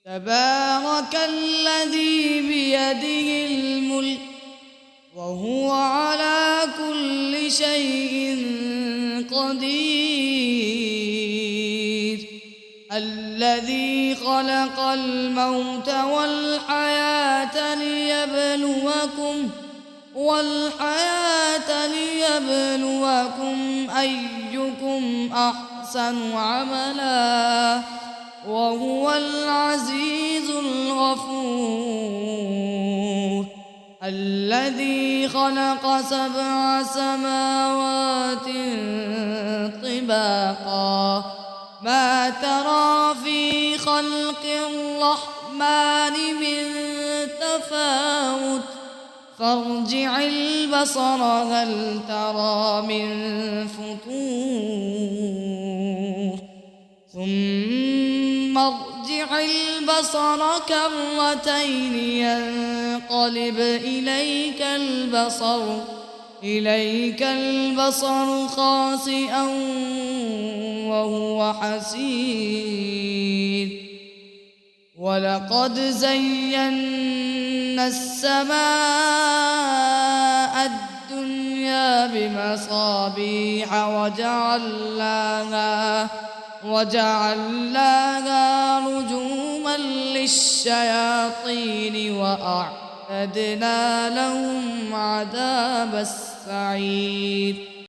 تبارك الذي بيده الملك وهو على كل شيء قدير الذي خلق الموت والحياة ليبلوكم أيكم أحسن عملا وهو العزيز الغفور الذي خلق 7 سماوات طباقا ما ترى في خلق الرحمن من تفاوت فارجع البصر هل ترى من فطور ثم ارجع البصر كرتين ينقلب إليك البصر خاسئا وهو حسير ولقد زينا السماء الدنيا بمصابيح وجعلناها رجوما للشياطين وأعتدنا لهم عذاب السعير